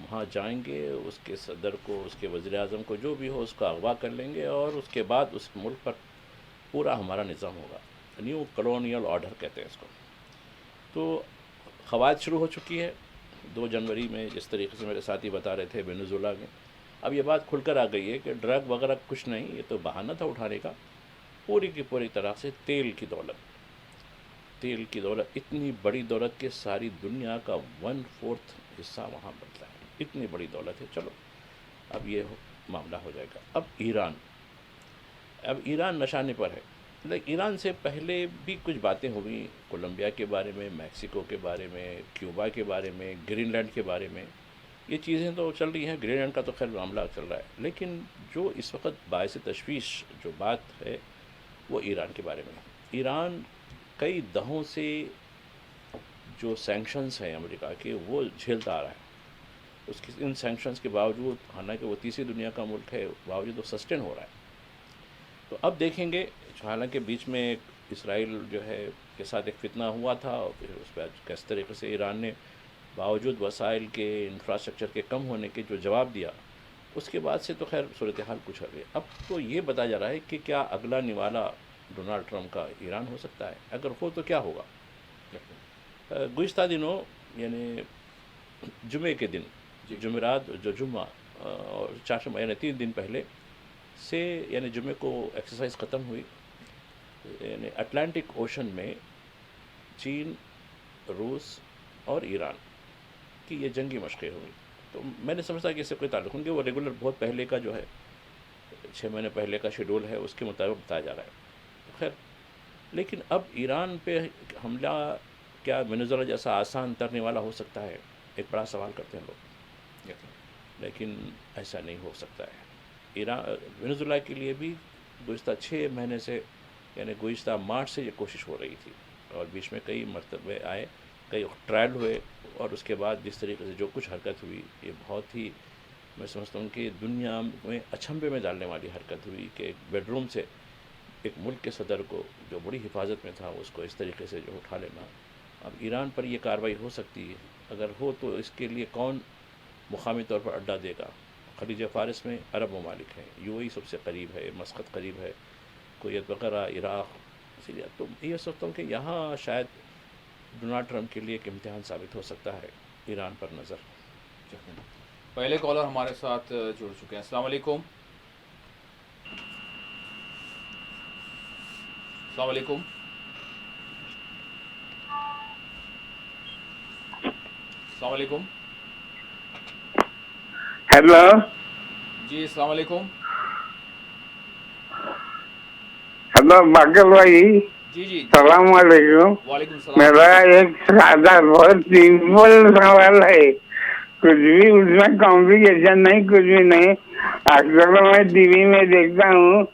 وہاں جائیں گے، اس کے صدر کو، اس کے وزیر اعظم کو، جو بھی ہو اس کو اغوا کر لیں گے، اور اس کے بعد اس ملک پر پورا ہمارا نظام ہوگا. نیو کالونیل آرڈر کہتے ہیں اس کو. تو قواعد شروع ہو چکی ہے 2 جنوری میں، جس طریقے سے میرے ساتھی بتا رہے تھے وینزویلا میں. اب یہ بات کھل کر آ گئی ہے کہ ڈرگ وغیرہ کچھ نہیں، یہ تو بہانہ تھا اٹھانے کا. پوری کی پوری طرح سے تیل کی دولت، تیل کی دولت، اتنی بڑی دولت کہ ساری دنیا کا 1/4 حصہ وہاں بنتا ہے. اتنی بڑی دولت ہے. چلو اب یہ معاملہ ہو جائے گا. اب ایران نشانے پر ہے. لیکن ایران سے پہلے بھی کچھ باتیں ہوئی، کولمبیا کے بارے میں، میکسیکو کے بارے میں، کیوبا کے بارے میں، گرین لینڈ کے بارے میں. یہ چیزیں تو چل رہی ہیں. گرین لینڈ کا تو خیر معاملہ چل رہا ہے. لیکن جو اس وقت باعث تشویش جو بات ہے وہ ایران کے بارے میں ہے. ایران کئی دہوں سے جو سینکشنز ہیں امریکہ کے، وہ جھیلتا آ رہا ہے. اس کی ان سینکشنز کے باوجود، حالانکہ وہ تیسری دنیا کا ملک ہے، باوجود وہ سسٹین ہو رہا ہے. تو اب دیکھیں گے. حالانکہ بیچ میں اسرائیل جو ہے کے ساتھ ایک فتنہ ہوا تھا، اور پھر اس پہ کس طریقے سے ایران نے باوجود وسائل کے، انفراسٹرکچر کے کم ہونے کے جو جواب دیا، اس کے بعد سے تو خیر صورتحال کچھ ہو گئی. اب تو یہ بتایا جا رہا ہے کہ کیا اگلا نوالا ڈونالڈ ٹرمپ کا ایران ہو سکتا ہے. اگر ہو تو کیا ہوگا. گزشتہ دنوں یعنی جمعے کے دن، جمعرات جو جمعہ اور چاشمہ، یعنی 3 دن پہلے سے، یعنی جمعے کو ایکسرسائز ختم ہوئی. یعنی اٹلانٹک اوشن میں چین، روس اور ایران کی یہ جنگی مشقیں ہوئی. تو میں نے سمجھا کہ اس سے کوئی تعلق نہیں، کہ وہ ریگولر بہت پہلے کا جو ہے 6 مہینے پہلے کا شیڈول ہے، اس کے مطابق بتایا جا رہا ہے. خیر، لیکن اب ایران پہ حملہ کیا وینزویلا جیسا آسان ترنے والا ہو سکتا ہے؟ ایک بڑا سوال کرتے ہیں لوگ. لیکن ایسا نہیں ہو سکتا ہے. وینزویلا کے لیے بھی گزشتہ 6 مہینے سے، یعنی گزشتہ مارچ سے یہ کوشش ہو رہی تھی، اور بیچ میں کئی مرتبے آئے، کئی ٹرائل ہوئے، اور اس کے بعد جس طریقے سے جو کچھ حرکت ہوئی، یہ بہت ہی، میں سمجھتا ہوں کہ دنیا میں اچھمبے میں ڈالنے والی حرکت ہوئی، کہ ایک بیڈ روم سے ایک ملک کے صدر کو جو بڑی حفاظت میں تھا، اس کو اس طریقے سے جو اٹھا لینا. اب ایران پر یہ کارروائی ہو سکتی ہے. اگر ہو تو اس کے لیے کون مقامی طور پر اڈا دے گا؟ خلیج فارس میں عرب ممالک ہیں، یو اے ای سب سے قریب ہے، مسقط قریب ہے، کویت وغیرہ، عراق، سیریا. تو یہ سوچتا ہوں کہ یہاں شاید ڈونالڈ ٹرمپ کے لیے ایک امتحان ثابت ہو سکتا ہے ایران پر نظر. پہلے کالر ہمارے ساتھ جڑ چکے ہیں. السلام علیکم. السلام علیکم. السلام علیکم. ہیلو. جی السلام علیکم. ہیلو باقر بھائی، جی جی جی السلام علیکم. وعلیکم السلام. میرا ایک سادہ بہت سمپل سوال ہے، کچھ بھی اس میں کمپلیکیشن نہیں، کچھ بھی نہیں. اکثر میں ٹی وی میں دیکھتا ہوں،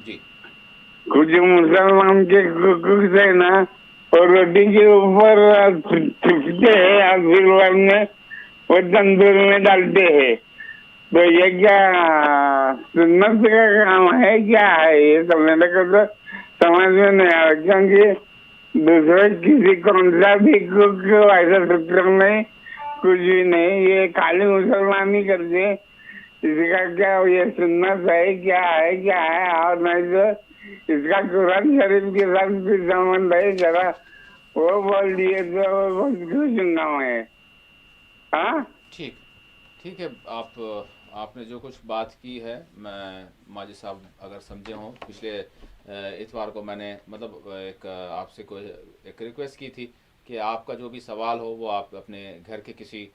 جی کچھ مسلمان کے کک سے نا، اور روٹی کے اوپر چھپتے ہیں، اور پھر بعد میں وہ تندور میں ڈالتے ہیں. تو یہ کیا سنت کا کام ہے، کیا ہے یہ؟ تو میرے کو تو سمجھ میں نہیں آ رہا، کیونکہ دوسرے کسی کون سا بھی کک ایسا سسٹم نہیں، کچھ بھی نہیں. یہ خالی مسلمان ہی کرتے. اس کا کیا یہ سنت ہے، کیا ہے، کیا ہے؟ اور نہیں تو اس کا قرآن شریف کے ساتھ بھی سمبند ہے، ذرا وہ بول دیے تو سننا میں. ہاں ٹھیک ہے. آپ نے جو کچھ بات کی ہے، میں ماجد صاحب اگر سمجھے ہوں، پچھلے اتوار کو میں نے مطلب ایک آپ سے کوئی ایک ریکویسٹ کی تھی کہ آپ کا جو بھی سوال ہو وہ آپ اپنے گھر کے کسی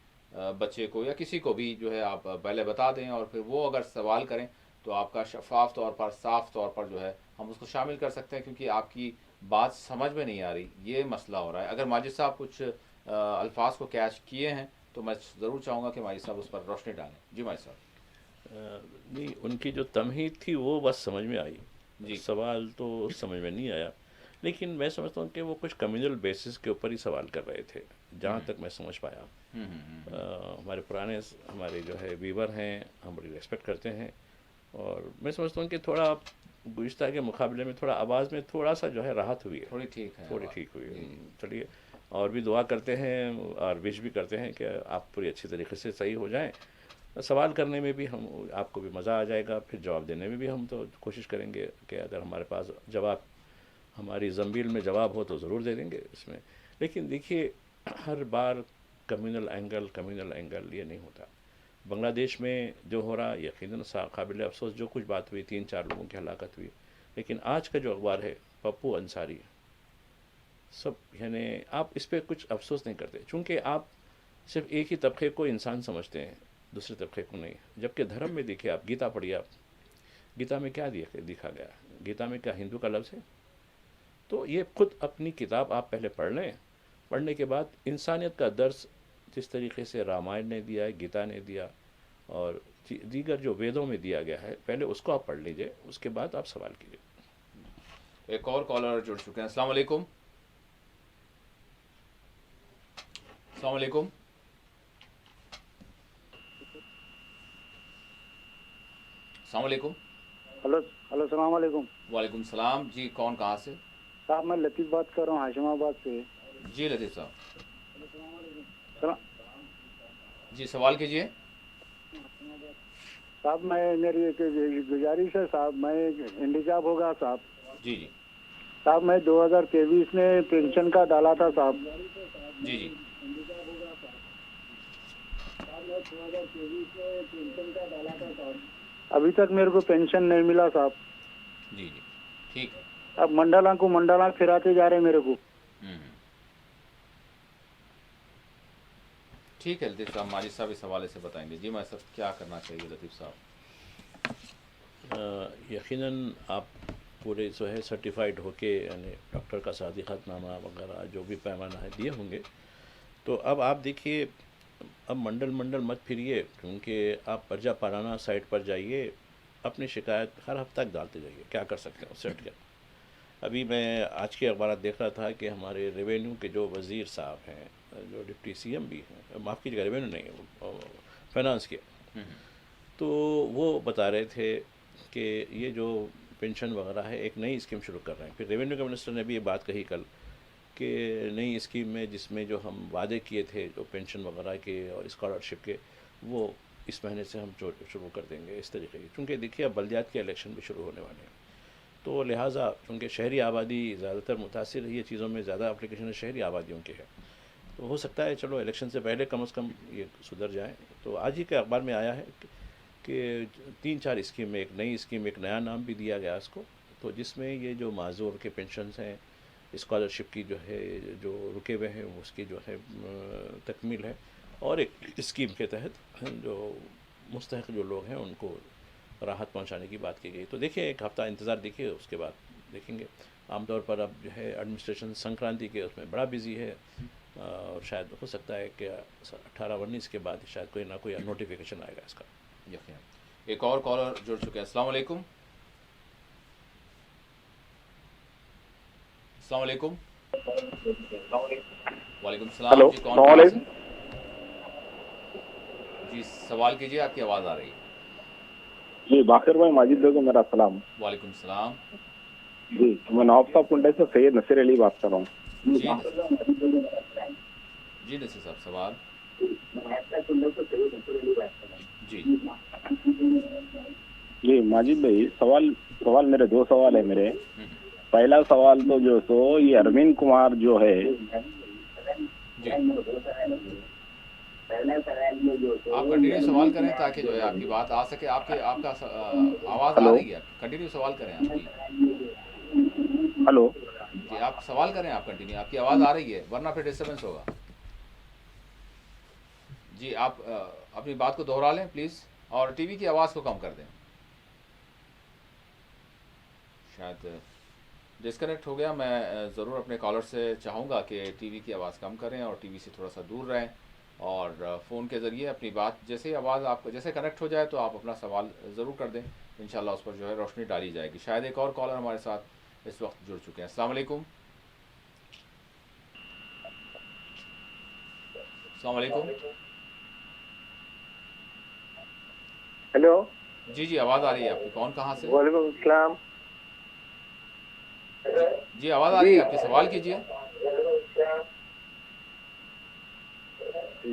بچے کو یا کسی کو بھی جو ہے آپ پہلے بتا دیں، اور پھر وہ اگر سوال کریں تو آپ کا شفاف طور پر، صاف طور پر جو ہے ہم اس کو شامل کر سکتے ہیں، کیونکہ آپ کی بات سمجھ میں نہیں آ رہی، یہ مسئلہ ہو رہا ہے. اگر ماجد صاحب کچھ الفاظ کو کیچ کیے ہیں تو میں ضرور چاہوں گا کہ ماجد صاحب اس پر روشنی ڈالیں. جی ماجد صاحب. نہیں، ان کی جو تمہید تھی وہ بس سمجھ میں آئی. جی سوال تو سمجھ میں نہیں آیا، لیکن میں سمجھتا ہوں کہ وہ کچھ کمیونل بیسس کے اوپر ہی سوال کر رہے تھے، جہاں تک میں سمجھ پایا. ہمارے پرانے ہمارے جو ہے ویور ہیں، ہم بڑی ریسپیکٹ کرتے ہیں، اور میں سمجھتا ہوں کہ تھوڑا گزشتہ کے مقابلے میں تھوڑا آواز میں تھوڑا سا جو ہے راحت ہوئی ہے، تھوڑی ٹھیک ہے. تھوڑی ٹھیک ہوئی ہے. چلیے اور بھی دعا کرتے ہیں اور وش بھی کرتے ہیں کہ آپ پوری اچھی طریقے سے صحیح ہو جائیں. سوال کرنے میں بھی ہم آپ کو بھی مزہ آ جائے گا, پھر جواب دینے میں بھی ہم تو کوشش کریں گے کہ اگر ہمارے پاس جواب ہماری زنبیل میں جواب ہو تو ضرور دے دیں گے اس میں. لیکن دیکھیے ہر بار کمیونل اینگل یہ نہیں ہوتا. بنگلہ دیش میں جو ہو رہا یقیناً قابل افسوس, جو کچھ بات ہوئی 3-4 لوگوں کی ہلاکت ہوئی, لیکن آج کا جو اخبار ہے پپو انصاری سب, یعنی آپ اس پہ کچھ افسوس نہیں کرتے چونکہ آپ صرف ایک ہی طبقے کو انسان سمجھتے ہیں, دوسرے طبقے کو نہیں. جبکہ دھرم میں دیکھیں آپ, گیتا پڑھیے آپ, گیتا میں کیا دکھا گیا, گیتا میں کیا ہندو کا لفظ ہے؟ تو یہ خود اپنی کتاب آپ پہلے پڑھ لیں, پڑھنے کے بعد انسانیت کا درس جس طریقے سے رامائن نے دیا ہے, گیتا نے دیا, اور دیگر جو ویدوں میں دیا گیا ہے, پہلے اس کو آپ پڑھ لیجئے, اس کے بعد آپ سوال کیجئے. ایک اور کالر جڑ چکے ہیں. السلام علیکم. السلام علیکم. السلام علیکم. ہلو السلام علیکم. وعلیکم السلام. جی کون کہاں سے؟ صاحب میں لطیف بات کر رہا ہوں ہاشم آباد سے. جی لطیف صاحب, سلام جی سوال کیجیے. صاحب میری ایک گزارش ہے صاحب, میں انڈیجاب ہوگا صاحب. جی جی صاحب میں 2023 میں پینشن کا ڈالا تھا صاحب. جی جی ابھی تک میرے کو پینشن نہیں ملا صاحب. جی جی ٹھیک ہے. اب منڈلا پھراتے جا رہے میرے کو. ٹھیک ہے لطیف صاحب, ماجد صاحب اس حوالے سے بتائیں گے. جی میں سب کیا کرنا چاہیے لطیف صاحب؟ یقیناً آپ پورے جو ہے سرٹیفائڈ ہو کے, یعنی ڈاکٹر کا صادقت نامہ وغیرہ جو بھی پیمانہ ہے دیے ہوں گے. تو اب آپ دیکھیے, اب منڈل مت پھریے, کیونکہ آپ پرجا پارانا سائٹ پر جائیے, اپنی شکایت ہر ہفتہ ڈالتے جائیے. کیا کر سکتے ہیں اس سے ہٹ کے. ابھی میں آج کے اخبارات دیکھ رہا تھا کہ ہمارے ریونیو کے جو وزیر صاحب ہیں, جو ڈپٹی سی ایم بھی ہیں, معاف کیجیے گا ریونیو نہیں, فائنانس کے, تو وہ بتا رہے تھے کہ یہ جو پینشن وغیرہ ہے ایک نئی اسکیم شروع کر رہے ہیں. پھر ریونیو کے منسٹر نے بھی یہ بات کہی کل کہ نئی اسکیم میں جس میں جو ہم وعدے کیے تھے جو پینشن وغیرہ کے اور اسکالرشپ کے, وہ اس مہینے سے ہم شروع کر دیں گے اس طریقے کی. چونکہ دیکھیے اب بلدیات کے الیکشن بھی شروع ہونے والے ہیں, تو لہٰذا چونکہ شہری آبادی زیادہ تر متاثر رہی ہے چیزوں میں, زیادہ اپلیکیشن شہری آبادیوں کے ہے, تو ہو سکتا ہے چلو الیکشن سے پہلے کم از کم یہ سدھر جائیں. تو آج ہی کے اخبار میں آیا ہے کہ 3-4 اسکیم میں ایک نئی اسکیم, ایک نیا نام بھی دیا گیا اس کو, تو جس میں یہ جو معذور کے پینشنز ہیں, اسکالرشپ کی جو ہے جو رکے ہوئے ہیں اس کی جو ہے تکمیل ہے, اور ایک اسکیم کے تحت جو مستحق جو لوگ ہیں ان کو راحت پہنچانے کی بات کی گئی. تو دیکھیں ایک ہفتہ انتظار دیکھیے, اس کے بعد دیکھیں گے. عام طور پر اب جو ہے ایڈمنسٹریشن سنکرانتی کے اس میں بڑا بزی ہے, اور شاید ہو سکتا ہے کہ 18-19 کے بعد شاید کوئی نہ کوئی نوٹیفیکیشن آئے گا اس کا. یقین. ایک اور کالر جڑ چکے ہیں. السلام علیکم. السلام علیکم. وعلیکم السلام. جی کون کہاں سے؟ جی سوال کیجیے, آپ کی آواز آ رہی ہے. جی باقر بھائی, ماجد بھائی کو میرا سلام. وعلیکم السلام. جی میں نواب صاحب کنڈے سے سید نصیر علی بات کر رہا ہوں. جی نصیر صاحب سوال. جی جی ماجد بھائی, سوال میرے 2 سوال ہے میرے. پہلا سوال تو جو سو یہ ارون کمار جو ہے, جی آپ کنٹینیو سوال کریں تاکہ جو ہے آپ کی بات آ سکے. آپ کا آواز آ رہی ہے, کنٹینیو سوال کریں آپ. جی ہلو, جی آپ سوال کریں, آپ کنٹینیو, آپ کی آواز آ رہی ہے, ورنہ پھر ڈسٹربنس ہوگا. جی آپ اپنی بات کو دہرا لیں پلیز, اور ٹی وی کی آواز کو کم کر دیں. شاید ڈسکنیکٹ ہو گیا. میں ضرور اپنے کالر سے چاہوں گا کہ ٹی وی کی آواز کم کریں اور ٹی وی سے تھوڑا سا دور رہیں, اور فون کے ذریعے اپنی بات جیسے ہی آواز آپ کو جیسے کنیکٹ ہو جائے تو آپ اپنا سوال ضرور کر دیں. انشاءاللہ اس پر جو ہے روشنی ڈالی جائے گی. شاید ایک اور کالر ہمارے ساتھ اس وقت جڑ چکے ہیں. السلام علیکم. السلام علیکم. ہیلو. جی جی آواز آ رہی ہے آپ کی. کون کہاں سے؟ وعلیکم السلام. جی آواز آ رہی ہے آپ کی. سوال کیجیے.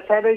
SIR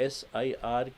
SIR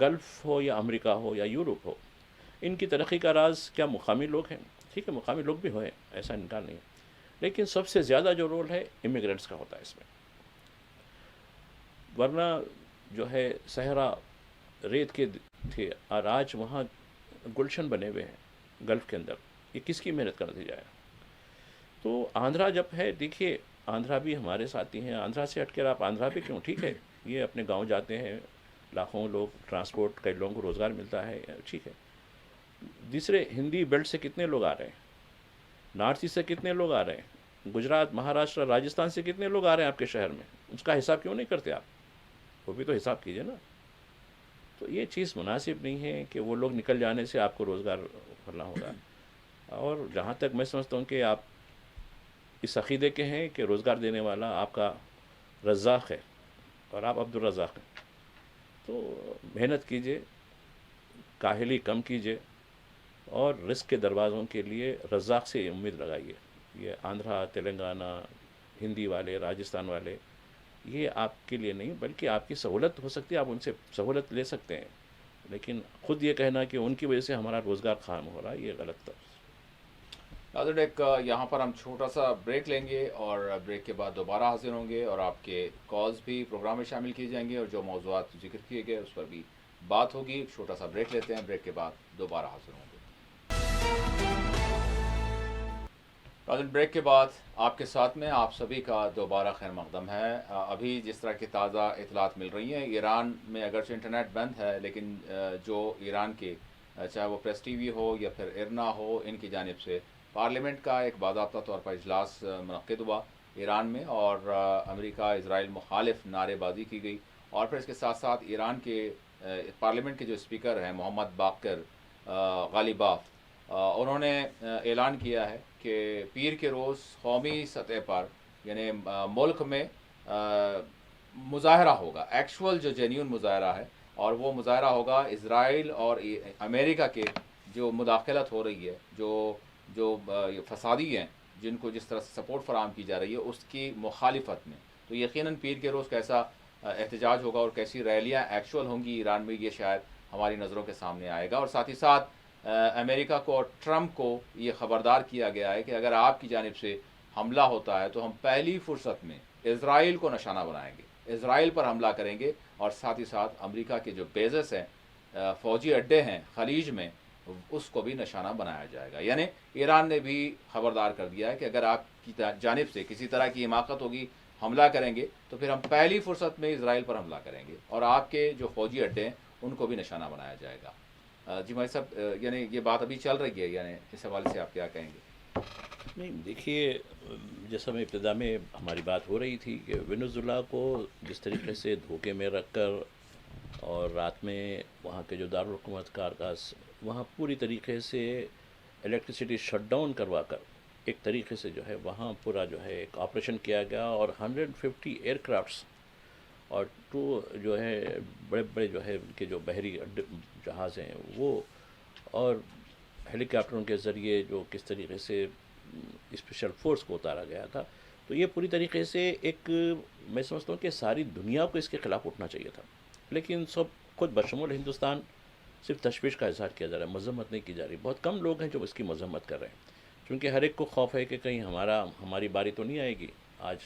گلف ہو یا امریکہ ہو یا یورپ ہو، ان کی ترقی کا راز کیا مقامی لوگ ہیں؟ ٹھیک ہے، مقامی لوگ بھی ہوئے، ایسا انکار نہیں ہے، لیکن سب سے زیادہ جو رول ہے امیگرینٹس کا ہوتا ہے اس میں. ورنہ جو ہے صحرا ریت کے تھے اور آج وہاں گلشن بنے ہوئے ہیں گلف کے اندر. یہ کس کی محنت کا نتیجہ ہے؟ تو آندھرا جب ہے، دیکھیے آندھرا بھی ہمارے ساتھی ہیں. آندھرا سے ہٹ کر آپ آندھرا پہ کیوں؟ ٹھیک ہے، یہ اپنے گاؤں جاتے ہیں، لاکھوں لوگ ٹرانسپورٹ، کئی لوگوں کو روزگار ملتا ہے، ٹھیک ہے. دوسرے ہندی بیلٹ سے کتنے لوگ آ رہے ہیں، نارتھ ایسٹ سے کتنے لوگ آ رہے ہیں، گجرات، مہاراشٹر، راجستھان سے کتنے لوگ آ رہے ہیں آپ کے شہر میں، اس کا حساب کیوں نہیں کرتے آپ؟ وہ بھی تو حساب کیجیے نا. تو یہ چیز مناسب نہیں ہے کہ وہ لوگ نکل جانے سے آپ کو روزگار کرنا ہوگا. اور جہاں تک میں سمجھتا ہوں کہ آپ اس عقیدے کے ہیں کہ روزگار دینے والا آپ کا رزاق ہے اور آپ عبدالرزاق ہیں، تو محنت کیجیے، کاہلی کم کیجیے اور رزق کے دروازوں کے لیے رزاق سے امید لگائیے. یہ آندھرا، تلنگانہ، ہندی والے، راجستھان والے، یہ آپ کے لیے نہیں بلکہ آپ کی سہولت ہو سکتی ہے، آپ ان سے سہولت لے سکتے ہیں، لیکن خود یہ کہنا کہ ان کی وجہ سے ہمارا روزگار خام ہو رہا ہے، یہ غلط تھا. ناظرین، ایک یہاں پر ہم چھوٹا سا بریک لیں گے اور بریک کے بعد دوبارہ حاضر ہوں گے اور آپ کے کالز بھی پروگرام میں شامل کیے جائیں گے اور جو موضوعات ذکر کیے گئے اس پر بھی بات ہوگی. ایک چھوٹا سا بریک لیتے ہیں، بریک کے بعد دوبارہ حاضر ہوں گے. ناظرین، بریک کے بعد آپ کے ساتھ میں آپ سبھی کا دوبارہ خیر مقدم ہے. ابھی جس طرح کی تازہ اطلاعات مل رہی ہیں، ایران میں اگرچہ انٹرنیٹ بند ہے لیکن جو ایران کے چاہے وہ پریس ٹی وی ہو یا پھر ارنا ہو، ان کی جانب سے پارلیمنٹ کا ایک باضابطہ طور پر اجلاس منعقد ہوا ایران میں اور امریکہ اسرائیل مخالف نعرے بازی کی گئی. اور پھر اس کے ساتھ ساتھ ایران کے پارلیمنٹ کے جو اسپیکر ہیں محمد باقر غالیباف، انہوں نے اعلان کیا ہے کہ پیر کے روز قومی سطح پر یعنی ملک میں مظاہرہ ہوگا، ایکچول جو جینیون مظاہرہ ہے، اور وہ مظاہرہ ہوگا اسرائیل اور امریکہ کے جو مداخلت ہو رہی ہے، جو فسادی ہیں، جن کو جس طرح سے سپورٹ فراہم کی جا رہی ہے، اس کی مخالفت میں. تو یقیناً پیر کے روز کیسا احتجاج ہوگا اور کیسی ریلیاں ایکچول ہوں گی ایران میں، یہ شاید ہماری نظروں کے سامنے آئے گا. اور ساتھ ہی ساتھ امریکہ کو اور ٹرمپ کو یہ خبردار کیا گیا ہے کہ اگر آپ کی جانب سے حملہ ہوتا ہے تو ہم پہلی فرصت میں اسرائیل کو نشانہ بنائیں گے، اسرائیل پر حملہ کریں گے. اور ساتھ ہی ساتھ امریکہ کے جو بیزس ہیں، فوجی اڈے ہیں خلیج میں، اس کو بھی نشانہ بنایا جائے گا. یعنی ایران نے بھی خبردار کر دیا ہے کہ اگر آپ کی جانب سے کسی طرح کی حماقت ہوگی، حملہ کریں گے، تو پھر ہم پہلی فرصت میں اسرائیل پر حملہ کریں گے اور آپ کے جو فوجی اڈے ہیں ان کو بھی نشانہ بنایا جائے گا. جی بھائی صاحب، یعنی یہ بات ابھی چل رہی ہے، یعنی اس حوالے سے آپ کیا کہیں گے؟ نہیں، دیکھیے جیسا میں ابتدا میں ہماری بات ہو رہی تھی کہ وینزویلا کو جس طریقے سے دھوکے میں رکھ کر اور رات میں وہاں کے جو دارالحکومت کارکاس وہاں پوری طریقے سے الیکٹریسٹی شٹ ڈاؤن کروا کر ایک طریقے سے جو ہے وہاں پورا جو ہے ایک آپریشن کیا گیا اور 150 ایئر کرافٹس اور 2 جو ہے بڑے بڑے جو ہے ان کے جو بحری جہاز ہیں وہ اور ہیلی کاپٹروں کے ذریعے جو کس طریقے سے اسپیشل فورس کو اتارا گیا تھا. تو یہ پوری طریقے سے ایک میں سمجھتا ہوں کہ ساری دنیا کو اس کے خلاف اٹھنا چاہیے تھا، لیکن سب خود بشمول ہندوستان صرف تشویش کا اظہار کیا جا رہا ہے، مذمت نہیں کی جا رہی. بہت کم لوگ ہیں جو اس کی مذمت کر رہے ہیں، کیونکہ ہر ایک کو خوف ہے کہ کہیں ہماری باری تو نہیں آئے گی. آج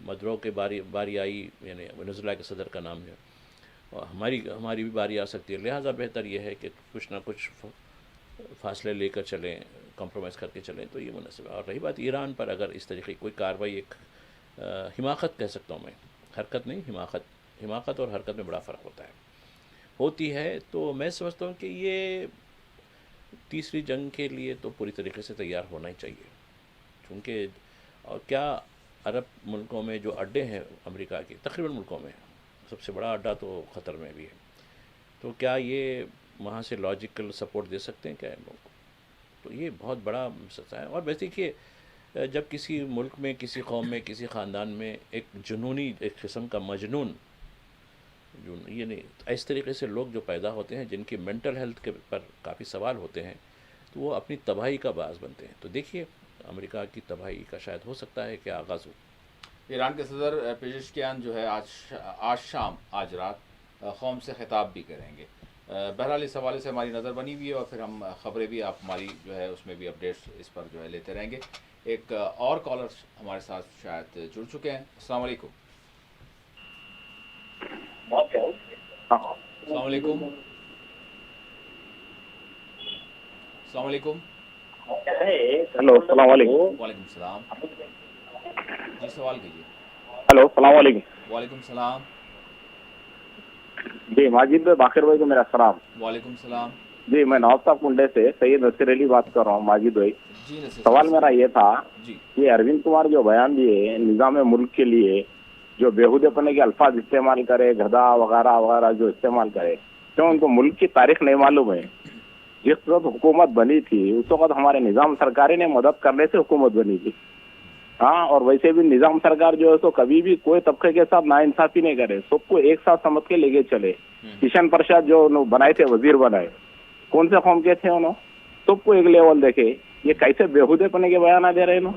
مدرو کی باری آئی، یعنی وینزویلا کے صدر کا نام ہے، اور ہماری بھی باری آ سکتی ہے. لہٰذا بہتر یہ ہے کہ کچھ نہ کچھ فاصلے لے کر چلیں، کمپرومائز کر کے چلیں، تو یہ مناسب ہے. اور رہی بات ایران پر، اگر اس طریقے کی کوئی کارروائی، ایک حماقت کہہ سکتا ہوں میں، حرکت نہیں، حماقت اور حرکت میں بڑا فرق ہوتی ہے، تو میں سمجھتا ہوں کہ یہ تیسری جنگ کے لیے تو پوری طریقے سے تیار ہونا ہی چاہیے. کیونکہ اور کیا عرب ملکوں میں جو اڈے ہیں امریکہ کے، تقریباً ملکوں میں سب سے بڑا اڈا تو خطر میں بھی ہے، تو کیا یہ وہاں سے لاجیکل سپورٹ دے سکتے ہیں کیا ان لوگوں کو؟ تو یہ بہت بڑا مسئلہ ہے. اور ویسے دیکھیے، جب کسی ملک میں، کسی قوم میں، کسی خاندان میں ایک جنونی، ایک قسم کا مجنون یہ نہیں، اس طریقے سے لوگ جو پیدا ہوتے ہیں جن کی مینٹل ہیلتھ کے پر کافی سوال ہوتے ہیں، تو وہ اپنی تباہی کا باعث بنتے ہیں. تو دیکھیے امریکہ کی تباہی کا شاید ہو سکتا ہے کہ آغاز ہو. ایران کے صدر پیزشکیان جو ہے آج رات قوم سے خطاب بھی کریں گے. بہرحال اس حوالے سے ہماری نظر بنی ہوئی ہے اور پھر ہم خبریں بھی آپ ہماری جو ہے اس میں بھی اپڈیٹس اس پر جو ہے لیتے رہیں گے. ایک اور کالر ہمارے ساتھ شاید جڑ چکے ہیں. السلام علیکم. السلام علیکم. السلام علیکم. ہلو السلام علیکم. وعلیکم السلام. جی سوال کیجیے. ہلو السلام علیکم. وعلیکم السلام. جی ماجد بھائی باقر بھائی کو میرا السلام. وعلیکم السلام. جی میں نواب صاحب کنڈے سے سید نصیر علی بات کر رہا ہوں. ماجد بھائی جی نصیر سوال میرا یہ تھا جی کہ اروند کمار جو بیان دیے نظام ملک کے لیے جو بےہودے پنے کے الفاظ استعمال کرے گدھا وغیرہ وغیرہ جو استعمال کرے کیوں ان کو ملک کی تاریخ نہیں معلوم ہے؟ جس وقت حکومت بنی تھی اس وقت ہمارے نظام سرکاری نے مدد کرنے سے حکومت بنی تھی. ہاں اور ویسے بھی نظام سرکار جو ہے تو کبھی بھی کوئی طبقے کے ساتھ ناانصافی نہیں کرے, سب کو ایک ساتھ سمجھ کے لے کے چلے. کشن پرساد جو بنائے تھے وزیر بنائے کون سے قوم کے تھے انہوں, سب کو ایک لیول دیکھے. یہ کیسے بےہودے پنے کے بیان دے رہے انہوں.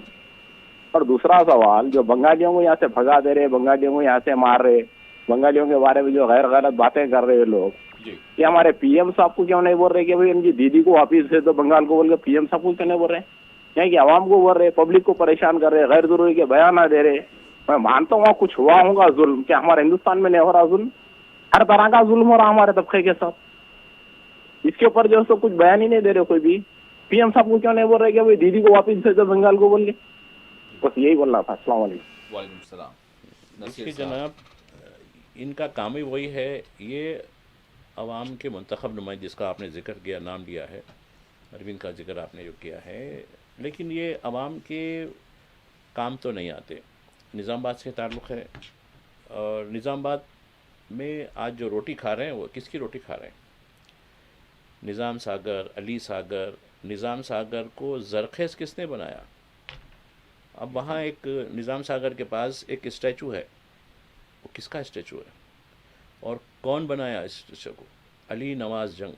اور دوسرا سوال جو بنگالیوں کو یہاں سے بھگا دے رہے, بنگالیوں کو یہاں سے مار رہے, بنگالیوں کے بارے میں جو غیر غلط باتیں کر رہے لوگ, یہ ہمارے پی ایم صاحب کو کیوں نہیں بول رہے کہ بھائی ان کی دیدی کو واپس سے تو بنگال کو بول کے پی ایم صاحب کو کیوں نہیں بول رہے؟ یہاں کی عوام کو بول رہے, پبلک کو پریشان کر رہے, غیر ضروری کے بیان نہ دے رہے. میں مانتا ہوں وہاں کچھ ہوا ہوگا ظلم, کیا ہمارے ہندوستان میں نہیں ہو رہا ظلم؟ ہر طرح کا ظلم ہو رہا ہمارے طبقے کے ساتھ. اس کے اوپر جو ہے کچھ بیان ہی نہیں دے رہے کوئی بھی. پی ایم صاحب کو کیوں نہیں بول رہے کہ بھائی دیدی کو واپس سے تو بنگال کو بول کے؟ بس یہی بولنا تھا. السلام علیکم. وعلیکم السلام. دیکھیے جناب, ان کا کام ہی وہی ہے. یہ عوام کے منتخب نمائندے جس کا آپ نے ذکر کیا, نام لیا ہے, اروند کا ذکر آپ نے جو کیا ہے, لیکن یہ عوام کے کام تو نہیں آتے. نظام آباد سے تعلق ہے, اور نظام آباد میں آج جو روٹی کھا رہے ہیں وہ کس کی روٹی کھا رہے ہیں؟ نظام ساگر, علی ساگر. نظام ساگر کو زرخیز کس نے بنایا؟ اب وہاں ایک نظام ساگر کے پاس ایک اسٹیچو ہے, وہ کس کا اسٹیچو ہے اور کون بنایا اس اسٹیچو کو؟ علی نواز جنگ,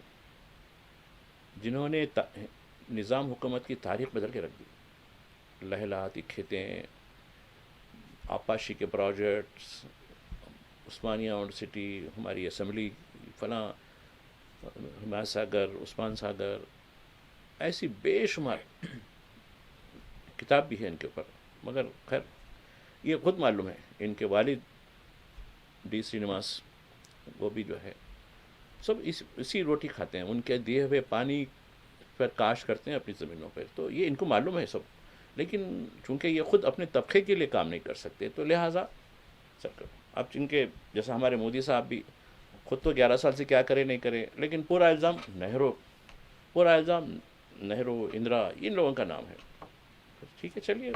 جنہوں نے نظام حکومت کی تاریخ بدل کے رکھ دی. لہلاتی کھیتیں, آپاشی کے پروجیکٹس, عثمانیہ یونیورسٹی, ہماری اسمبلی, فلاں حمایت ساگر, عثمان ساگر, ایسی بے شمار کتاب بھی ہے ان کے اوپر. مگر خیر یہ خود معلوم ہے, ان کے والد ڈی سرینواس وہ بھی جو ہے سب اسی روٹی کھاتے ہیں, ان کے دیے ہوئے پانی پر کاشت کرتے ہیں اپنی زمینوں پر. تو یہ ان کو معلوم ہے سب, لیکن چونکہ یہ خود اپنے طبقے کے لیے کام نہیں کر سکتے تو لہٰذا سر اب جن کے جیسا ہمارے مودی صاحب بھی خود تو 11 سال سے کیا کرے نہیں کرے, لیکن پورا الزام نہرو, اندرا, ان لوگوں کا نام ہے. ٹھیک ہے چلیے,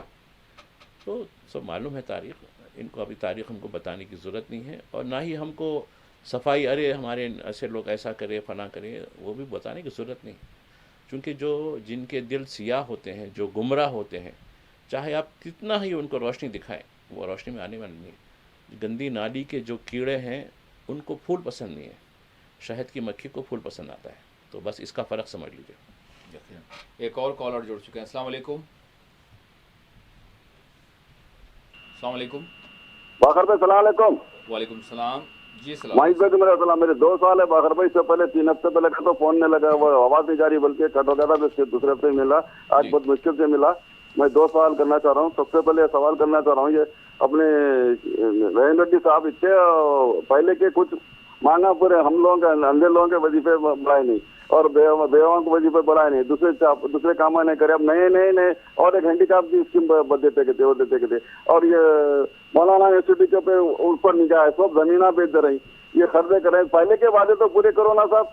تو سب معلوم ہے تاریخ, ان کو ابھی تاریخ ہم کو بتانے کی ضرورت نہیں ہے, اور نہ ہی ہم کو صفائی ارے ہمارے ایسے لوگ ایسا کرے فلاں کرے وہ بھی بتانے کی ضرورت نہیں. چونکہ جن کے دل سیاہ ہوتے ہیں, جو گمراہ ہوتے ہیں, چاہے آپ کتنا ہی ان کو روشنی دکھائیں وہ روشنی میں آنے والی نہیں. گندی نالی کے جو کیڑے ہیں ان کو پھول پسند نہیں ہے, شہد کی مکھی کو پھول پسند آتا ہے. تو بس اس کا فرق سمجھ لیجیے. ایک اور کالر جڑ چکے ہیں. السلام علیکم. السلام علیکم. باخر بھائی السلام علیکم. وعلیکم السلام. جی السلام. ماہد بھائی میرا سلام. میرے 2 سال ہے باخر بھائی, سے پہلے 3 ہفتے پہلے کا تو فون نہیں لگا, وہ آواز نہیں جا رہی بلکہ کٹ ہو گیا تھا, پھر دوسرے ہفتے ملا, آج بہت مشکل سے ملا. میں 2 سوال کرنا چاہ رہا ہوں. سب سے پہلے سوال کرنا چاہ رہا ہوں, یہ اپنے رحیم ریڈی صاحب اتنے پہلے کے کچھ مانگا پورے ہم لوگوں کے اندھے لوگوں کے وظیفے بڑھائے نہیں, اور بیواؤں کو وظیفے بڑھائے نہیں, دوسرے کام نہیں کرے. اب نئے اور ایک ہینڈی کیپ کی اسکیم دیتے وہ دیتے تھے. اور یہ مولانا یونیورسٹی کے اوپر نگاہ ہے, سب زمینہ بیچ دے رہی, یہ خرچے کر رہے ہیں. پہلے کے وعدے تو پورے کرو نا صاحب,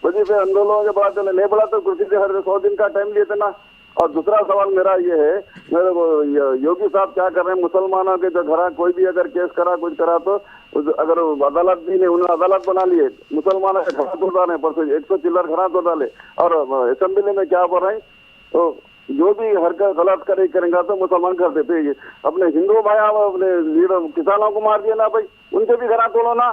وظیفے اندھے لوگوں کے بڑھاتے نہیں بڑھاتے, کرسی سے ہر 100 دن کا ٹائم لیتے نا. اور دوسرا سوال میرا یہ ہے, میرے یوگی صاحب کیا کر رہے ہیں مسلمانوں کے جو گھر کوئی بھی اگر کیس کرا کچھ کرا تو اگر عدالت بھی نہیں, انہوں نے عدالت بنا لیے, مسلمانوں کے گھر توڑ ڈالے, پرسوں 100 چلر گھر توڑ ڈالے. اور اسمبلی میں کیا بول رہے ہیں, تو جو بھی حرکت غلط کریں گا تو مسلمان کر دیتے. اپنے ہندو بھائی اپنے لیڈر کسانوں کو مار دیا نا بھائی, ان کے بھی گھر توڑو نا.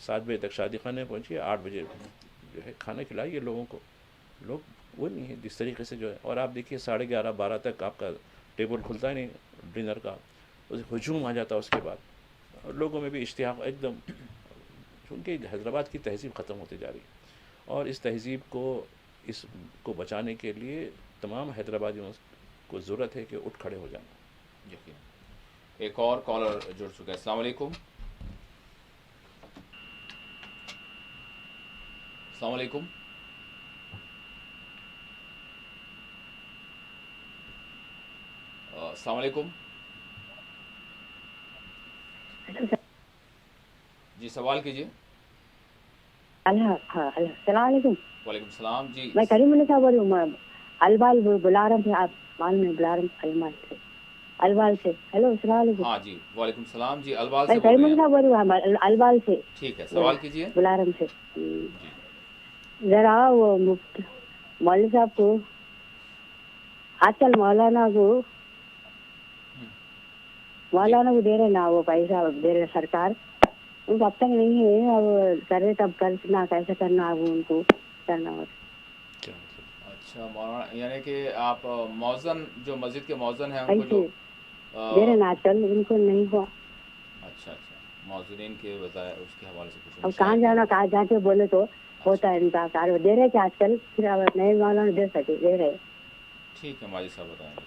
7 بجے تک شادی خانے پہنچیے، 8 بجے جو ہے کھانا کھلائیے لوگوں کو. لوگ وہ نہیں ہے جس طریقے سے جو ہے. اور آپ دیکھیے 11:30 12 تک آپ کا ٹیبل کھلتا ہی نہیں ڈنر کا، ہجوم آ جاتا اس کے بعد. اور لوگوں میں بھی اشتیاق ایک دم، کیونکہ حیدرآباد کی تہذیب ختم ہوتی جا رہی ہے. اور اس تہذیب کو بچانے کے لیے تمام حیدرآبادیوں کو ضرورت ہے کہ اٹھ کھڑے ہو جانا. یقین. ایک اور کالر جڑ چکا ہے. السلام علیکم. السلام علیکم. السلام علیکم. جی سوال کیجیے. السلام علیکم. وعلیکم السلام. جی میں کریم اللہ صاحب بول رہی ہوں، البال بلارم سے. آپ مال میں بلارم المال سے، البال سے. ہیلو السلام علیکم. ہاں جی وعلیکم السلام. جی البال میں سے کریم بول اللہ رہے صاحب بول رہی ہوں البال سے. ہیں. ٹھیک ہے سوال کیجیے. بلارم سے. جی ذرا وہ مولوی صاحب کو آج کل مولانا کو دے رہے نا، وہ پیسہ دے رہے سرکار ان کو اب تک نہیں ہے. اب کر رہے تب کرنا کیسے کرنا، اب ان کو کرنا ہوتا. اچھا مولانا، یعنی کہ آپ مؤذن جو مسجد کے مؤذن ہیں ان کو پیسے جو دے رہے نا آج کل، ان کو نہیں ہوا. اچھا مؤذنین کے بتائے اس کے حوالے سے کچھ اب کہاں جانا، کہاں جا کے بولے تو ہوتا ہے ان کا کار. دے رہے کہ آج کل پھر اب نئے مولانا دے سکے، دے رہے. ٹھیک ہے ماجد صاحب بتائیں گے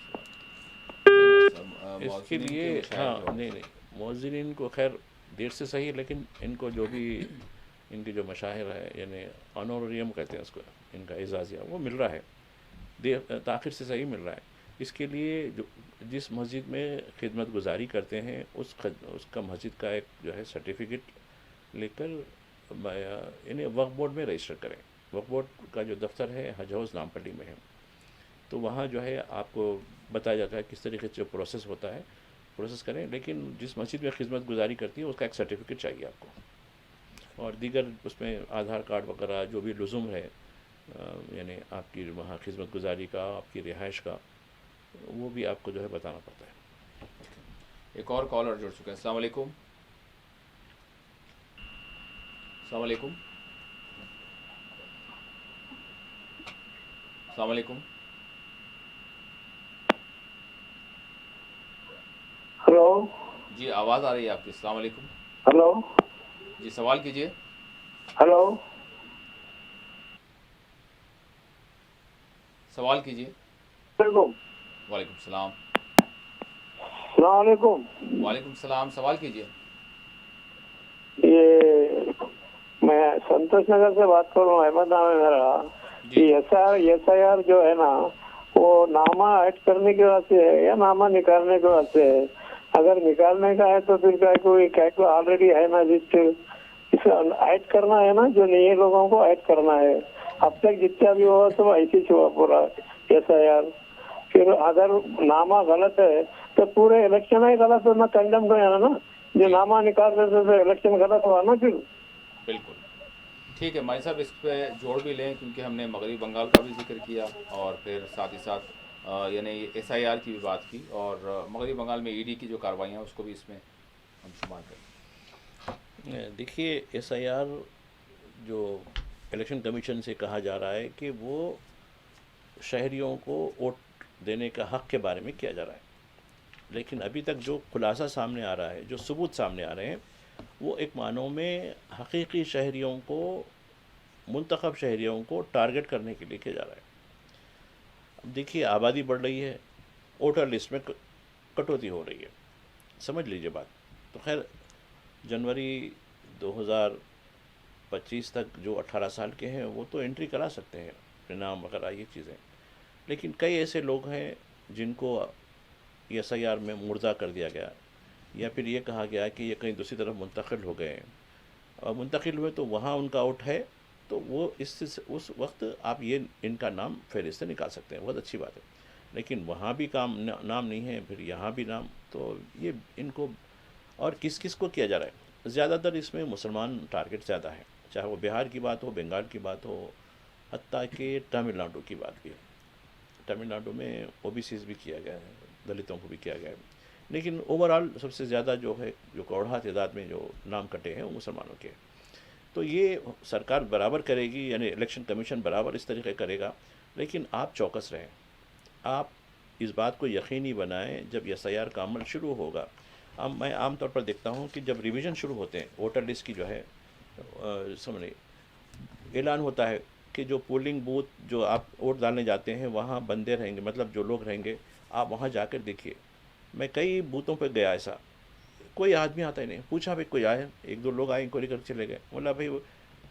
اس کے لیے. ہاں نہیں مؤذنین کو خیر دیر سے صحیح، لیکن ان کو جو بھی ان کی جو مشاہر ہے، یعنی آنوریم کہتے ہیں اس کو، ان کا اعزازیہ وہ مل رہا ہے. تاخیر سے صحیح مل رہا ہے. اس کے لیے جس مسجد میں خدمت گزاری کرتے ہیں اس کا مسجد کا ایک جو ہے سرٹیفکیٹ لے کر انہیں وقف بورڈ میں رجسٹر کریں. وقف بورڈ کا جو دفتر ہے حج ہاؤس نامپلی میں ہے، تو وہاں جو ہے آپ کو بتایا جاتا ہے کس طریقے سے پروسیس ہوتا ہے، پروسیس کریں. لیکن جس مسجد میں خدمت گزاری کرتی ہے اس کا ایک سرٹیفکیٹ چاہیے آپ کو، اور دیگر اس میں آدھار کارڈ وغیرہ جو بھی لزوم ہے، یعنی آپ کی وہاں خدمت گزاری کا، آپ کی رہائش کا، وہ بھی آپ کو جو ہے بتانا پڑتا ہے. ایک اور کالر جڑ چکا ہے. السلام علیکم. السلام علیکم. السلام علیکم. ہلو. جی آواز آ رہی ہے آپ کی. السلام علیکم. ہلو. جی سوال کیجیے. ہلو. سوال کیجیے. وعلیکم السلام. السلام علیکم. وعلیکم السلام. سوال کیجیے. یہ میں سنتوش نگر سے بات کر رہا ہوں، احمد نام ہے میرا. ایس آئی آر جو ہے نا، وہ نامہ ایڈ کرنے کے واسطے ہے یا نامہ نکالنے کے واسطے ہے؟ اگر نکالنے کا ہے تو پھر آلریڈی ہے نا لسٹ، ایڈ کرنا ہے نا، جو نئے لوگوں کو ایڈ کرنا ہے. اب تک جتنا بھی ہوا تو ایسے ہی ہوا پورا ایس آئی آر. پھر اگر نامہ غلط ہے تو پورے الیکشن ہی غلط ہونا، کنڈم ہے نا. جو نامہ نکال دیتے تو الیکشن غلط ہوا نا. پھر بالکل ٹھیک ہے مائی صاحب، اس پہ جوڑ بھی لیں کیونکہ ہم نے مغربی بنگال کا بھی ذکر کیا، اور پھر ساتھ ہی ساتھ یعنی ایس آئی آر کی بھی بات کی، اور مغربی بنگال میں ای ڈی کی جو کارروائیاں ہیں اس کو بھی اس میں ہم شمار کریں. دیکھیے ایس آئی آر جو الیکشن کمیشن سے کہا جا رہا ہے کہ وہ شہریوں کو ووٹ دینے کا حق کے بارے میں کیا جا رہا ہے، لیکن ابھی تک جو خلاصہ سامنے آ رہا ہے، جو ثبوت سامنے آ رہے ہیں، وہ ایک معنوں میں حقیقی شہریوں کو، منتخب شہریوں کو ٹارگٹ کرنے کے لیے کیا جا رہا ہے. اب دیکھیے آبادی بڑھ رہی ہے، ووٹر لسٹ میں کٹوتی ہو رہی ہے، سمجھ لیجئے بات. تو خیر جنوری 2025 تک جو 18 سال کے ہیں وہ تو انٹری کرا سکتے ہیں، اپنے نام وغیرہ یہ چیزیں، لیکن کئی ایسے لوگ ہیں جن کو ایس آئی آر میں مردہ کر دیا گیا، یا پھر یہ کہا گیا کہ یہ کہیں دوسری طرف منتقل ہو گئے ہیں، اور منتقل ہوئے تو وہاں ان کا آؤٹ ہے، تو وہ اس وقت آپ یہ ان کا نام فہرست سے نکال سکتے ہیں. بہت اچھی بات ہے. لیکن وہاں بھی نام نہیں ہے، پھر یہاں بھی نام، تو یہ ان کو اور کس کو کیا جا رہا ہے؟ زیادہ تر اس میں مسلمان ٹارگٹ زیادہ ہے، چاہے وہ بہار کی بات ہو، بنگال کی بات ہو، حتیٰ کہ تمل ناڈو کی بات بھی ہے. تمل ناڈو میں او بی سیز بھی کیا گیا ہے، دلتوں کو بھی کیا گیا ہے، لیکن اوورآل سب سے زیادہ جو ہے، جو کوڑھا تعداد میں جو نام کٹے ہیں وہ مسلمانوں کے. تو یہ سرکار برابر کرے گی، یعنی الیکشن کمیشن برابر اس طریقے کرے گا، لیکن آپ چوکس رہیں، آپ اس بات کو یقینی بنائیں جب ایس آئی آر کا عمل شروع ہوگا. میں عام طور پر دیکھتا ہوں کہ جب ریویژن شروع ہوتے ہیں ووٹر لسٹ کی جو ہے سمجھے اعلان ہوتا ہے کہ جو پولنگ بوتھ جو آپ ووٹ ڈالنے جاتے ہیں وہاں بندے رہیں گے، مطلب جو لوگ رہیں گے آپ وہاں جا کر دیکھیے. میں کئی بوتھوں پہ گیا ایسا، کوئی آدمی آتا ہی نہیں. پوچھا بھائی کوئی آئے، ایک دو لوگ آئے انکوائری کر چلے گئے. بولا بھائی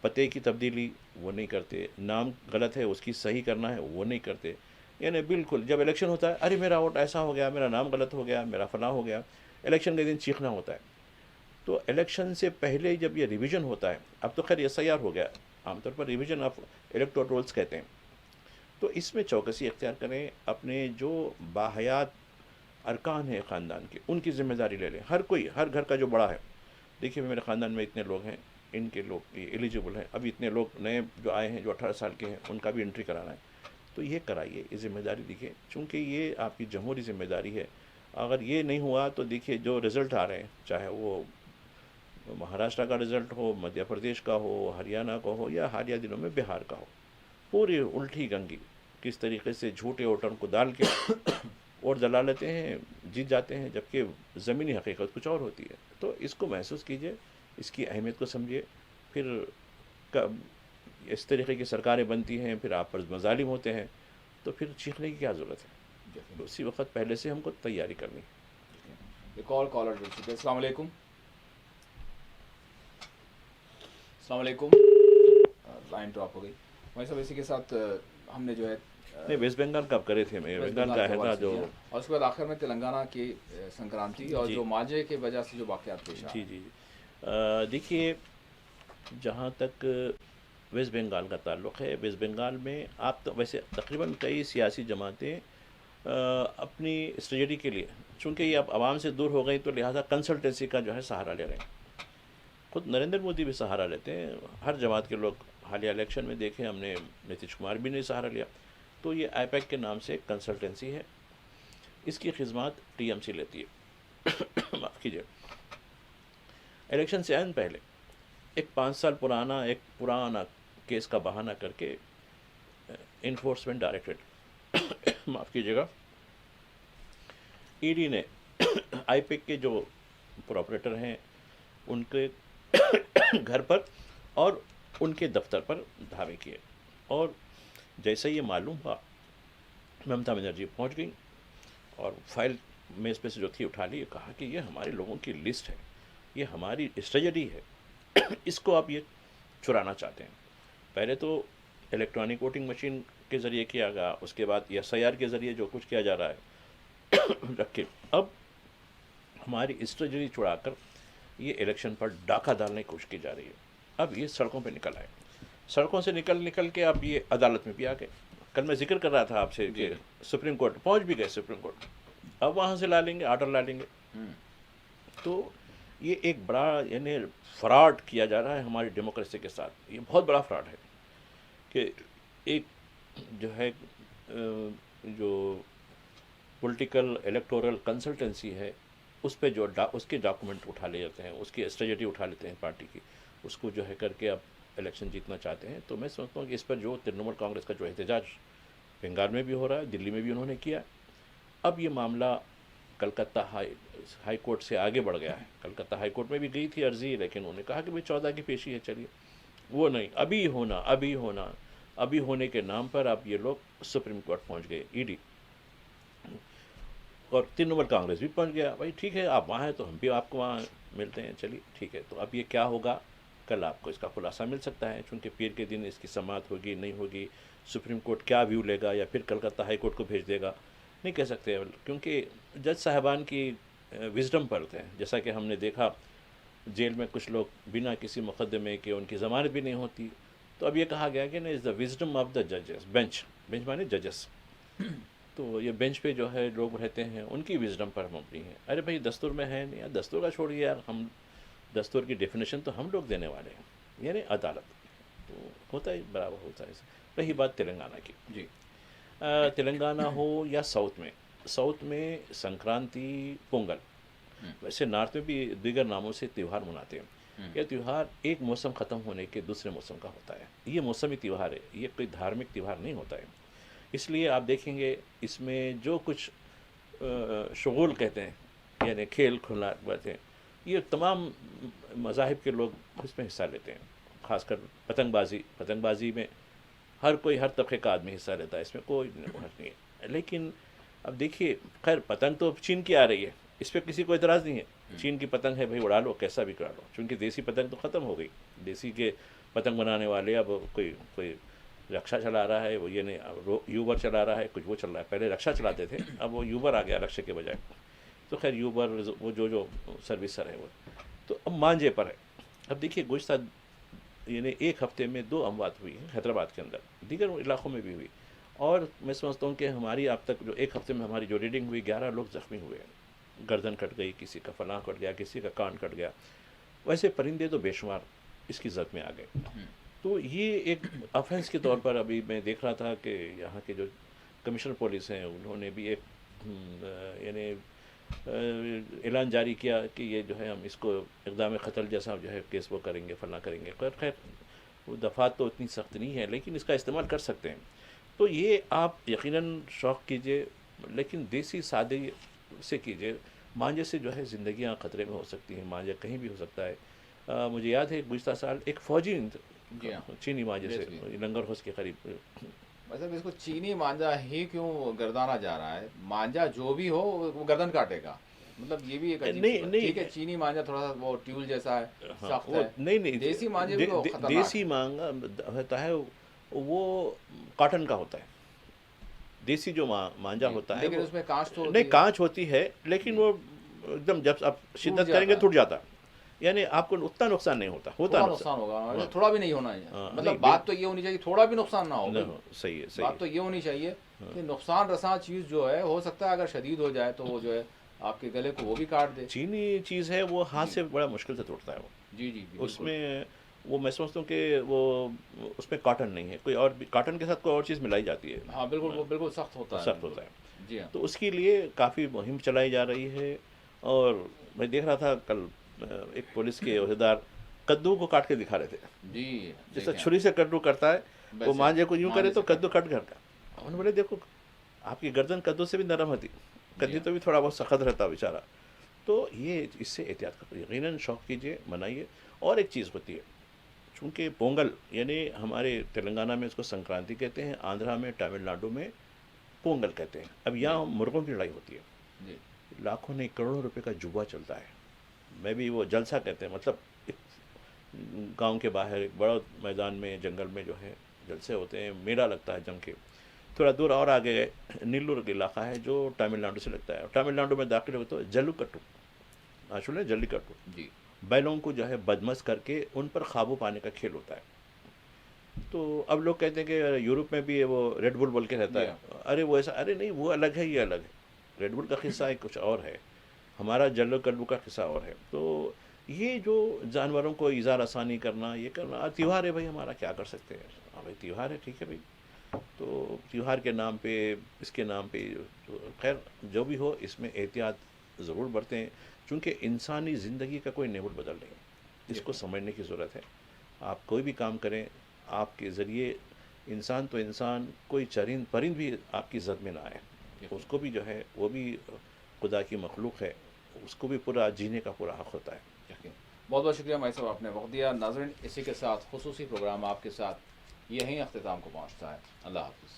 پتے کی تبدیلی وہ نہیں کرتے، نام غلط ہے اس کی صحیح کرنا ہے وہ نہیں کرتے. یعنی بالکل جب الیکشن ہوتا ہے ارے میرا ووٹ ایسا ہو گیا، میرا نام غلط ہو گیا، میرا فلاں ہو گیا. الیکشن کے دن چیخنا ہوتا ہے. تو الیکشن سے پہلے جب یہ ریویژن ہوتا ہے، اب تو خیر ایس آئی آر ہو گیا، عام طور پر ریویژن آف الیکٹورل رولز کہتے ہیں، تو اس میں چوکسی اختیار کریں. اپنے جو باحیات ارکان ہیں خاندان کے ان کی ذمہ داری لے لیں. ہر کوئی، ہر گھر کا جو بڑا ہے، دیکھیے میرے خاندان میں اتنے لوگ ہیں، ان کے لوگ ایلیجیبل ہیں، ابھی اتنے لوگ نئے جو آئے ہیں جو 18 سال کے ہیں ان کا بھی انٹری کرانا ہے، تو یہ کرائیے، یہ ذمہ داری دیکھیے، چونکہ یہ آپ کی جمہوری ذمہ داری ہے. اگر یہ نہیں ہوا تو دیکھیے جو رزلٹ آ رہے ہیں، چاہے وہ مہاراشٹر کا رزلٹ ہو، مدھیہ پردیش کا ہو، ہریانہ کا ہو، یا حالیہ دنوں میں بہار کا ہو، پوری الٹی گنگی کس طریقے سے جھوٹے ووٹر کو ڈال کے ووٹ دلا لیتے ہیں، جیت جاتے ہیں، جبکہ زمینی حقیقت کچھ اور ہوتی ہے. تو اس کو محسوس کیجئے، اس کی اہمیت کو سمجھیے. پھر اس طریقے کی سرکاریں بنتی ہیں، پھر آپ پر مظالم ہوتے ہیں، تو پھر چیخنے کی کیا ضرورت ہے؟ اسی وقت پہلے سے ہم کو تیاری کرنی ہے. ایک اور کالر جڑ چکے. السلام علیکم. السلام علیکم. لائن ڈراپ ہو گئی. بھائی صاحب اسی کے ساتھ ہم نے جو ہے نہیں ویسٹ بنگال کا کرے تھے، میں بنگال کا ہے تھا جو، اور اس کے بعد آخر میں تلنگانہ کی سنکرانتی اور جو ماجے کی وجہ سے جو واقعات پیش آئے. جی دیکھیے جہاں تک ویسٹ بنگال کا تعلق ہے، ویسٹ بنگال میں آپ تو ویسے تقریباً کئی سیاسی جماعتیں اپنی اسٹریٹجی کے لیے، چونکہ یہ اب عوام سے دور ہو گئی تو لہٰذا کنسلٹنسی کا جو ہے سہارا لے رہے ہیں. خود نریندر مودی بھی سہارا لیتے ہیں، ہر جماعت کے لوگ. حالیہ الیکشن میں دیکھیں ہم نے نتیش کمار بھی نے سہارا لیا. تو یہ آئی پیک کے نام سے ایک کنسلٹنسی ہے، اس کی خدمات ٹی ایم سی لیتی ہے. معاف کیجیے. الیکشن سے عین پہلے ایک 5 سال پرانا کیس کا بہانہ کر کے انفورسمنٹ ڈائریکٹریٹ معاف کیجیے گا ای ڈی نے آئی پیک کے جو پراپریٹر ہیں ان کے گھر پر اور ان کے دفتر پر دھاوے کیے. اور جیسے یہ معلوم ہوا ممتا بنرجی پہنچ گئی اور فائل میز پہ سے جو تھی اٹھا لی، کہا کہ یہ ہمارے لوگوں کی لسٹ ہے، یہ ہماری اسٹریٹجی ہے، اس کو آپ یہ چرانا چاہتے ہیں. پہلے تو الیکٹرانک ووٹنگ مشین کے ذریعے کیا گیا، اس کے بعد ایس آئی آر کے ذریعے جو کچھ کیا جا رہا ہے رکھے، اب ہماری اسٹریٹجی چڑا کر یہ الیکشن پر ڈاکہ ڈالنے کی کوشش کی جا رہی ہے. اب یہ سڑکوں پہ نکل آئے، سڑکوں سے نکل کے اب یہ عدالت میں بھی آ گئے. کل میں ذکر کر رہا تھا آپ سے کہ سپریم کورٹ پہنچ بھی گئے، سپریم کورٹ اب وہاں سے لا لیں گے، آرڈر لا لیں گے. تو یہ ایک بڑا یعنی فراڈ کیا جا رہا ہے ہماری ڈیموکریسی کے ساتھ. یہ بہت بڑا فراڈ ہے کہ ایک جو ہے جو پولیٹیکل الیکٹورل کنسلٹنسی ہے اس پہ جو اس کے ڈاکومنٹ اٹھا لے جاتے ہیں، اس کی اسٹریٹجی اٹھا لیتے ہیں پارٹی کی، اس کو جو ہے کر کے اب الیکشن جیتنا چاہتے ہیں. تو میں سمجھتا ہوں کہ اس پر جو ترنمول کانگریس کا جو احتجاج بنگال میں بھی ہو رہا ہے، دلی میں بھی انہوں نے کیا، اب یہ معاملہ کلکتہ ہائی کورٹ سے آگے بڑھ گیا ہے. کلکتہ ہائی کورٹ میں بھی گئی تھی عرضی، لیکن انہوں نے کہا کہ 14 کی پیشی ہے، چلیے وہ نہیں، ابھی ہونے کے نام پر اب یہ لوگ سپریم کورٹ پہنچ گئے، ای ڈی اور ترنمول کانگریس بھی پہنچ گیا. بھائی ٹھیک ہے، آپ وہاں ہیں تو ہم بھی آپ کو وہاں ملتے ہیں، چلیے ٹھیک ہے. تو اب یہ کیا ہوگا، کل آپ کو اس کا خلاصہ مل سکتا ہے، چونکہ پیر کے دن اس کی سماعت ہوگی نہیں ہوگی، سپریم کورٹ کیا ویو لے گا یا پھر کلکتہ ہائی کورٹ کو بھیج دے گا، نہیں کہہ سکتے. کیونکہ جج صاحبان کی وزڈم پر تھے، جیسا کہ ہم نے دیکھا جیل میں کچھ لوگ بنا کسی مقدمے کے ان کی ضمانت بھی نہیں ہوتی. تو اب یہ کہا گیا کہ نا از دا وزڈم آف دا ججز، بینچ مانے ججز. تو یہ بینچ پہ جو ہے لوگ رہتے ہیں ان کی وزڈم پر مبنی ہے. ارے بھائی دستور میں ہے نہیں، دستور کا چھوڑیے یار، ہم دستور کی ڈیفینیشن تو ہم لوگ دینے والے ہیں، یعنی عدالت. تو ہوتا ہے برابر ہوتا ہے. رہی بات تلنگانہ کی، جی تلنگانہ ہو یا ساؤتھ میں سنکرانتی، پونگل، ویسے نارتھ میں بھی دیگر ناموں سے تیوہار مناتے ہیں. یہ تیوہار ایک موسم ختم ہونے کے دوسرے موسم کا ہوتا ہے. یہ موسمی تیوہار ہے, یہ کوئی دھارمک تیوہار نہیں ہوتا ہے. اس لیے آپ دیکھیں گے اس میں جو کچھ شغول کہتے ہیں, یعنی کھیل کھلا باتیں, یہ تمام مذاہب کے لوگ اس میں حصہ لیتے ہیں. خاص کر پتنگ بازی میں ہر کوئی ہر طبقے کا آدمی حصہ لیتا ہے, اس میں کوئی حرج نہیں ہے. لیکن اب دیکھیے, خیر پتنگ تو چین کی آ رہی ہے, اس پہ کسی کو اعتراض نہیں ہے. چین کی پتنگ ہے بھائی, اڑا لو کیسا بھی کرا لو, چونکہ دیسی پتنگ تو ختم ہو گئی. دیسی کے پتنگ بنانے والے اب کوئی رکشا چلا رہا ہے, وہ یہ نہیں یوبر چلا رہا ہے, کچھ وہ چل رہا ہے. پہلے رکشا چلاتے تھے, اب وہ یوبر آ گیا رکشے کے بجائے. تو خیر یوبر وہ جو سروسر ہے وہ تو اب مانجے پر ہے. اب دیکھیے گزشتہ یعنی ایک ہفتے میں 2 اموات ہوئی ہیں حیدرآباد کے اندر, دیگر علاقوں میں بھی ہوئی. اور میں سمجھتا ہوں کہ ہماری اب تک جو ایک ہفتے میں ہماری جو ریڈنگ ہوئی 11 لوگ زخمی ہوئے ہیں. گردن کٹ گئی, کسی کا فلاں کٹ گیا, کسی کا کان کٹ گیا. ویسے پرندے تو بے شمار اس کی زد میں آ گئے. تو یہ ایک افینس کے طور پر ابھی میں دیکھ رہا تھا کہ یہاں کے جو کمشنر پولیس ہیں انہوں نے بھی ایک یعنی اعلان جاری کیا کہ یہ جو ہے ہم اس کو اقدام قتل جیسا جو ہے کیس وہ کریں گے, فلاں کریں گے. خیر وہ دفعات تو اتنی سخت نہیں ہے, لیکن اس کا استعمال کر سکتے ہیں. تو یہ آپ یقیناً شوق کیجئے, لیکن دیسی سادے سے کیجئے. مانجے سے جو ہے زندگیاں خطرے میں ہو سکتی ہیں, مانجا کہیں بھی ہو سکتا ہے. مجھے یاد ہے گزشتہ سال ایک فوجی چینی مانجے سے لنگر حوض کے قریب. مطلب اس کو چینی مانجا ہی کیوں گردانا جا رہا ہے؟ مانجا جو بھی ہو وہ گردن کاٹے گا, مطلب یہ بھی ایک عجیب ٹھیک ہے. چینی مانجا تھوڑا سا وہ ٹیول جیسا ہے, سخت ہے. نہیں, دیسی مانجے بھی تو خطرناک. دیسی مانگا ہوتا ہے وہ کاٹن کا ہوتا ہے. دیسی جو مانجا ہوتا ہے لیکن اس میں کانچ تو نہیں, کانچ ہوتی ہے, لیکن وہ ایک دم جب آپ شدت کریں گے ٹوٹ جاتا. یعنی آپ کو اتنا نقصان نہیں ہوتا نقصان ہوگا, تھوڑا بھی نہیں ہونا ہے. مطلب بات تو یہ ہونی چاہیے تھوڑا بھی نقصان نہ ہو. صحیح ہے. بات تو یہ ہونی چاہیے کہ نقصان رساں چیز جو ہے ہو سکتا ہے اگر شدید ہو جائے تو وہ جو ہے آپ کے گلے کو وہ بھی کاٹ دے. چینی چیز ہے وہ ہاتھ سے بڑا مشکل سے ٹوٹتا ہے وہ. جی اس میں وہ میں سمجھتا ہوں کہ وہ اس میں کاٹن نہیں ہے, کوئی اور کاٹن کے ساتھ کوئی اور چیز ملائی جاتی ہے. ہاں بالکل, وہ بالکل سخت ہوتا ہے. جی ہاں. تو اس کے لیے کافی مہم چلائی جا رہی ہے. اور میں دیکھ رہا تھا کل ایک پولیس کے عہدیدار کدو کو کاٹ کے دکھا رہے تھے. جی, جیسا چھری سے کدو کرتا ہے وہ مانجے کو یوں کرے تو کدو کٹ گھر کا. انہوں نے بولے دیکھو آپ کی گردن کدو سے بھی نرم ہوتی, کدو تو بھی تھوڑا بہت سخت رہتا بیچارہ. تو یہ اس سے احتیاط کرو, یقیناً شوق کیجیے, منائیے. اور ایک چیز ہوتی ہے, چونکہ پونگل یعنی ہمارے تلنگانہ میں اس کو سنکرانتی کہتے ہیں, آندھرا میں تمل ناڈو میں پونگل کہتے ہیں. اب یہاں مرغوں کی لڑائی ہوتی ہے, لاکھوں نہیں کروڑوں روپے کا جوا چلتا ہے. میں بھی وہ جلسہ کہتے ہیں, مطلب گاؤں کے باہر ایک بڑا میدان میں جنگل میں جو ہے جلسے ہوتے ہیں, میلہ لگتا ہے جم کے. تھوڑا دور اور آگے نیلور کا علاقہ ہے جو تمل ناڈو سے لگتا ہے. تمل ناڈو میں داخل ہوتے تو جلو کٹو, سنے جلی کٹو, بیلوں کو جو ہے بدمست کر کے ان پر قابو پانے کا کھیل ہوتا ہے. تو اب لوگ کہتے ہیں کہ یورپ میں بھی وہ ریڈ بل بول کے رہتا ہے. ارے وہ ایسا, ارے نہیں وہ الگ ہے, یہ الگ ہے. ریڈ بل کا قصہ ایک کچھ اور ہے, ہمارا جلو کلو کا قصہ اور ہے. تو یہ جو جانوروں کو ایذا رسانی کرنا, یہ کرنا, تیوہار ہے بھائی ہمارا, کیا کر سکتے ہیں. ہاں بھائی تیوہار ہے, ٹھیک ہے بھائی. تو تیوہار کے نام پہ, اس کے نام پہ, خیر جو بھی ہو اس میں احتیاط ضرور برتیں, چونکہ انسانی زندگی کا کوئی نیبل بدل نہیں. اس کو سمجھنے کی ضرورت ہے. آپ کوئی بھی کام کریں, آپ کے ذریعے انسان تو انسان, کوئی چرند پرند بھی آپ کی زد میں نہ آئے. اس کو بھی جو ہے وہ بھی خدا کی مخلوق ہے, اس کو بھی پورا جینے کا پورا حق ہوتا ہے. بہت بہت شکریہ مائی صاحب, آپ نے وقت دیا. ناظرین اسی کے ساتھ خصوصی پروگرام آپ کے ساتھ یہیں اختتام کو پہنچتا ہے. اللہ حافظ.